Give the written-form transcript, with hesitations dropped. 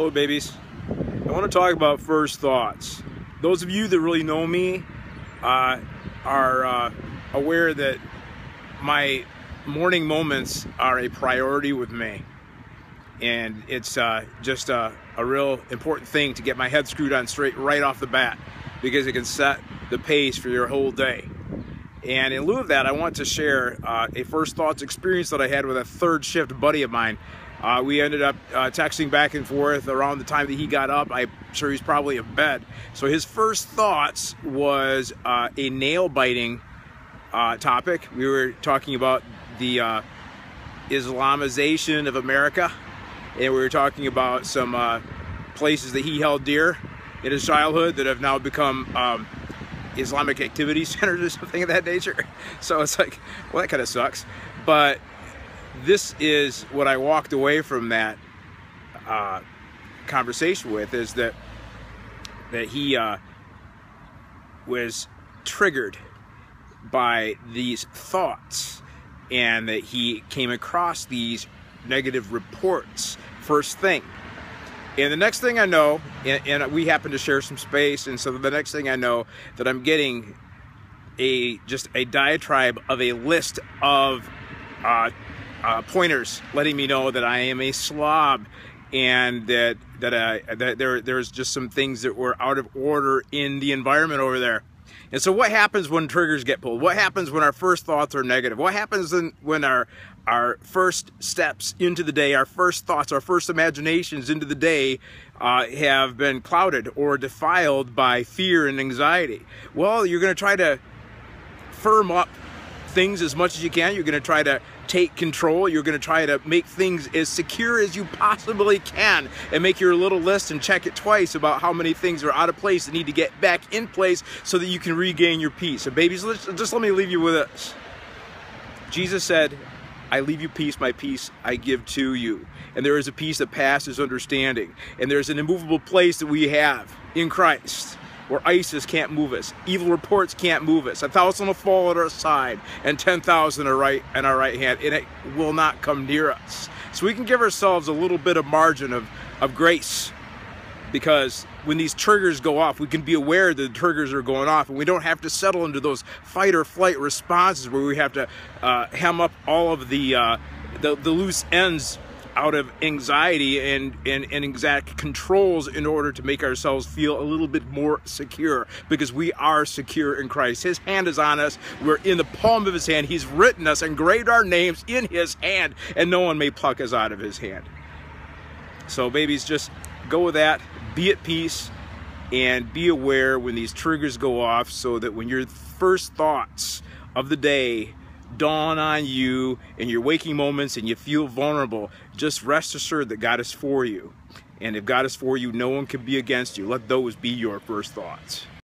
Hello, babies. I want to talk about first thoughts. Those of you that really know me are aware that my morning moments are a priority with me. And it's just a real important thing to get my head screwed on straight right off the bat, because it can set the pace for your whole day. And in lieu of that, I want to share a first thoughts experience that I had with a third shift buddy of mine. We ended up texting back and forth around the time that he got up. I'm sure he's probably in bed. So his first thoughts was a nail-biting topic. We were talking about the Islamization of America, and we were talking about some places that he held dear in his childhood that have now become Islamic activity centers or something of that nature. So it's like, well, that kind of sucks. But this is what I walked away from that conversation with, is that he was triggered by these thoughts, and that he came across these negative reports first thing. And the next thing I know, and we happen to share some space, and so the next thing I know, that I'm getting just a diatribe of a list of pointers letting me know that I am a slob, and that there's just some things that were out of order in the environment over there. And so what happens when triggers get pulled? What happens when our first thoughts are negative? What happens when our first steps into the day, our first thoughts, our first imaginations into the day have been clouded or defiled by fear and anxiety? Well, you're going to try to firm up things as much as you can. You're going to try to take control. You're going to try to make things as secure as you possibly can, and make your little list and check it twice about how many things are out of place that need to get back in place so that you can regain your peace. So babies, just let me leave you with this. Jesus said, I leave you peace, my peace I give to you. And there is a peace that passes understanding. And there's an immovable place that we have in Christ, where ISIS can't move us, evil reports can't move us. 1,000 will fall at our side, and 10,000 are right in our right hand, and it will not come near us. So we can give ourselves a little bit of margin of grace, because when these triggers go off, we can be aware that the triggers are going off, and we don't have to settle into those fight or flight responses where we have to hem up all of the loose ends out of anxiety and exact controls in order to make ourselves feel a little bit more secure, because we are secure in Christ. His hand is on us. We're in the palm of his hand. He's written us, engraved our names in his hand, and no one may pluck us out of his hand. So babies, just go with that. Be at peace and be aware when these triggers go off, so that when your first thoughts of the day dawn on you in your waking moments and you feel vulnerable, just rest assured that God is for you. And if God is for you, no one can be against you. Let those be your first thoughts.